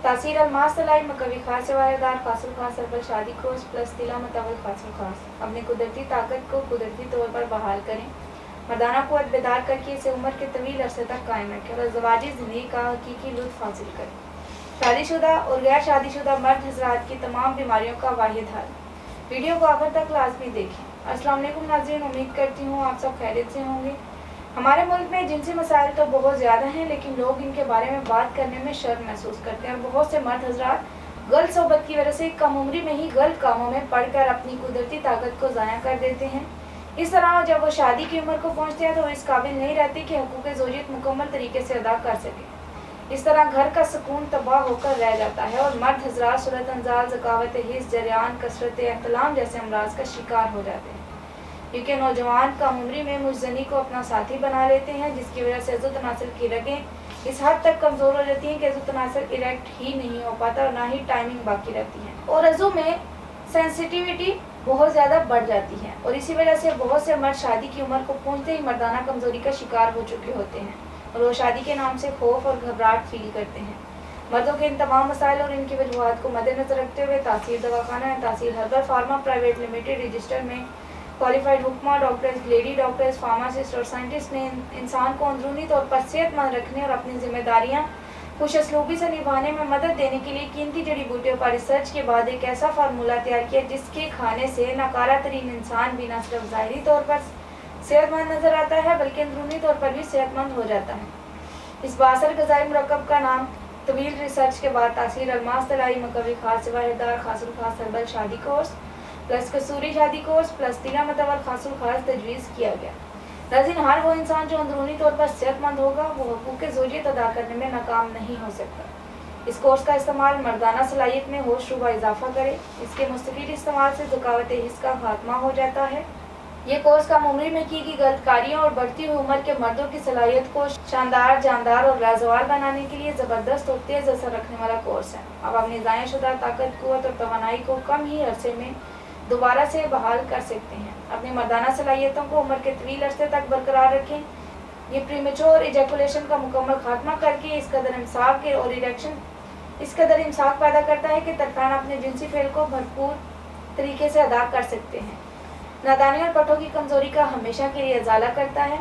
तासीर अलमास तलाई मकवी खास वायरदार फासिल खास अरबल शादी कोर्स प्लस तिला मतवल फासिल खास। अपनी कुदरती ताकत को कुदरती तौर पर बहाल करें, मर्दाना क़ुव्वत बेदार करके इसे उम्र के तवील अरसे तक कायम रखें और ज़वाजी ज़िंदगी का हकीकी लुत्फ़ हासिल करें। शादीशुदा और गैर शादीशुदा मर्द हज़रात की तमाम बीमारियों का वाहिद हल। वीडियो को आखिर तक लाजमी देखें। अस्सलाम वालेकुम नाज़रीन, उम्मीद करती हूँ आप सब खैरियत से होंगे। हमारे मुल्क में जिनसी मसाइल तो बहुत ज़्यादा हैं, लेकिन लोग इनके बारे में बात करने में शर्म महसूस करते हैं और बहुत से मर्द हज़रात गलत सोबत की वजह से कम उम्री में ही गलत कामों में पढ़कर अपनी कुदरती ताकत को ज़ाया कर देते हैं। इस तरह जब वो शादी की उम्र को पहुँचते हैं तो वो इस काबिल नहीं रहते कि हकूक़ ज़ौजियत मुकम्मल तरीके से अदा कर सकें। इस तरह घर का सुकून तबाह होकर रह जाता है और मर्द हज़रात सूरत अंजाल, ज़कावत हिस्स, जरियान, कसरत एहतलाम जैसे अमराज का शिकार हो जाते हैं, क्योंकि नौजवान कम उम्री में मुजनी को अपना साथी बना लेते हैं, जिसकी वजह से अज़्ज़ो तनासुल की रगें इस हद तक कमज़ोर हो जाती हैं कि अज़्ज़ो तनासुल इरेक्ट ही नहीं हो पाता और ना ही टाइमिंग बाकी रहती है और अज़्ज़ो में सेंसिटिविटी बहुत ज़्यादा बढ़ जाती है। और इसी वजह से बहुत से मर्द शादी की उम्र को पहुँचते ही मर्दाना कमज़ोरी का शिकार हो चुके होते हैं और वो शादी के नाम से खौफ और घबराहट फील करते हैं। मर्दों के इन तमाम मसाइल और इनकी वजूहात को मद्देनजर रखते हुए तासीर दवाखाना एंड तासीर herbal pharma private limited register में क्वालिफाइड हुक्मा डॉक्टर्स, लेडी डॉक्टर्स, फार्मासिस्ट और साइंटिस्ट ने इंसान को अंदरूनी तौर पर सेहतमंद रखने और अपनी जिम्मेदारियां खुशअस्लूबी से निभाने में मदद देने के लिए कीमती जड़ी बूटियों पर रिसर्च के बाद एक ऐसा फार्मूला तैयार किया जिसके खाने से नकारा तरीन इंसान भी न सिर्फ ज़ाहिरी तौर पर सेहतमंद नजर आता है बल्कि अंदरूनी तौर पर भी सेहतमंद हो जाता है। इस बासर गज़ाई मुरक्कब का नाम तवील रिसर्च के बाद तासीर अलमास तलाई मकवी खास वाहिदार खासुल खास हर्बल शादी कोर्स प्लस कसूरी शादी कोर्स प्लस तिला मतवल खासुल खास तजवीज़ किया गया। नाज़रीन, हर वो इंसान जो अंदरूनी तौर पर सेहतमंद होगा वो हकूक़ ज़ौजियत अदा करने में नाकाम नहीं हो सकता। इस कोर्स का इस्तेमाल मर्दाना सलाहियत में होश रुबा इजाफा करे। इसके मुस्तक़िल इस्तेमाल से ज़कावत हिस्स का खात्मा हो जाता है। ये कोर्स कम उम्री में की गई गलतकारियों और बढ़ती हुई उम्र के मर्दों की सलाहियत को शानदार, जानदार और लाजवाब बनाने के लिए ज़बरदस्त और तेज़ असर रखने वाला कोर्स है। अब अपनी ज़ाया-शुदा ताकत, क़ुव्वत और तवानाई को कम ही अरसे में दोबारा से बहाल कर सकते हैं। अपनी मर्दाना सलाहियतों को उम्र के तवील अरसे तक बरकरार रखें। ये प्रीमेच्योर इजैकुलेशन का मुकम्मल खात्मा करके इस कदर इंसाफ पैदा करता है कि तरफान अपने जिनसी फेल को भरपूर तरीके से अदा कर सकते हैं। नादानी और पठों की कमज़ोरी का हमेशा के लिए इजाला करता है।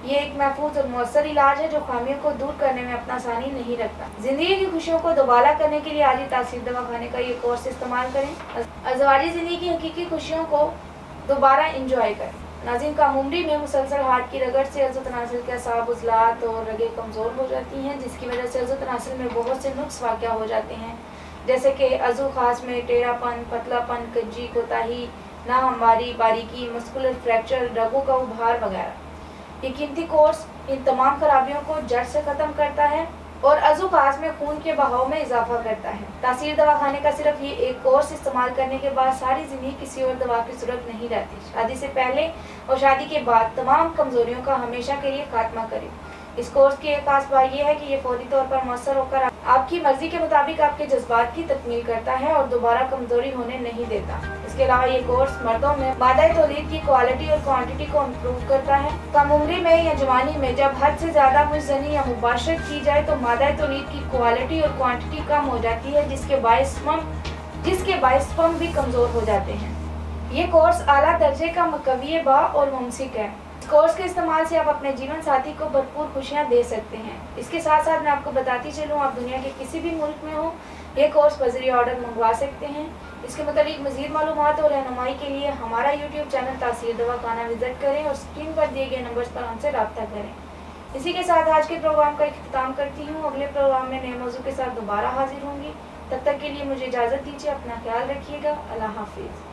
ये एक महफूज और मौसर इलाज है जो खामियों को दूर करने में अपना आसानी नहीं रखता। जिंदगी की खुशियों को दोबारा करने के लिए आज ही तासीर दवाखाने का ये कोर्स इस्तेमाल करें। अज़वाजी ज़िंदगी की हकीकी खुशियों को दोबारा इंजॉय करें। नाज़रीन, कम उम्री में मुसलसल हार्ट की रगड़ से अज़्ज़ो तनासुल के असाब, उज़लात और रगें कमज़ोर हो जाती हैं, जिसकी वजह से अज़्ज़ो तनासुल में बहुत से नुक्स वाक़या हो जाते हैं, जैसे कि अज़ू खास में टेढ़ापन, पतलापन, कज्जी, कोताही, नाहमवारी, बारीकी, मस्कुलर फ्रैक्चर, रगों का उभार वगैरह। ये कीमती कोर्स इन तमाम खराबियों को जड़ से ख़त्म करता है और अज़ू खास में खून के बहाव में इजाफा करता है। तासीर दवाखाने का सिर्फ ये एक कोर्स इस्तेमाल करने के बाद सारी ज़िंदगी किसी और दवा की ज़रूरत नहीं रहती। शादी से पहले और शादी के बाद तमाम कमज़ोरियों का हमेशा के लिए खात्मा करें। इस कोर्स की एक खास बात यह है कि ये फौरी तौर पर मौसर होकर आपकी मर्जी के मुताबिक आपके जज्बात की तकमील करता है और दोबारा कमज़ोरी होने नहीं देता। इसके अलावा ये कोर्स मर्दों में मादा तौलीद की क्वालिटी और क्वांटिटी को इम्प्रूव करता है। कम उम्री में या जवानी में जब हद से ज़्यादा मुज़नी या मुबाशरत की जाए तो मादा तौलीद की क्वालिटी और क्वांटिटी कम हो जाती है, जिसके बाइस स्पर्म भी कमज़ोर हो जाते हैं। ये कोर्स आला दर्जे का मकवी बा और मुमसिक है। कोर्स के इस्तेमाल से आप अपने जीवन साथी को भरपूर खुशियां दे सकते हैं। इसके साथ साथ मैं आपको बताती चलूँ, आप दुनिया के किसी भी मुल्क में हो ये कोर्स बज़रिए ऑर्डर मंगवा सकते हैं। इसके मुताबिक मज़ीद मालूमात और रहनुमाई के लिए हमारा यूट्यूब चैनल तासीर दवाखाना विजिट करें और स्क्रीन पर दिए गए नंबर्स पर हमसे रब्ता करें। इसी के साथ आज के प्रोग्राम का इख्तिताम करती हूँ। अगले प्रोग्राम में नए मौजू के साथ दोबारा हाजिर होंगी। तब तक के लिए मुझे इजाज़त दीजिए। अपना ख्याल रखिएगा। अल्लाह हाफिज़।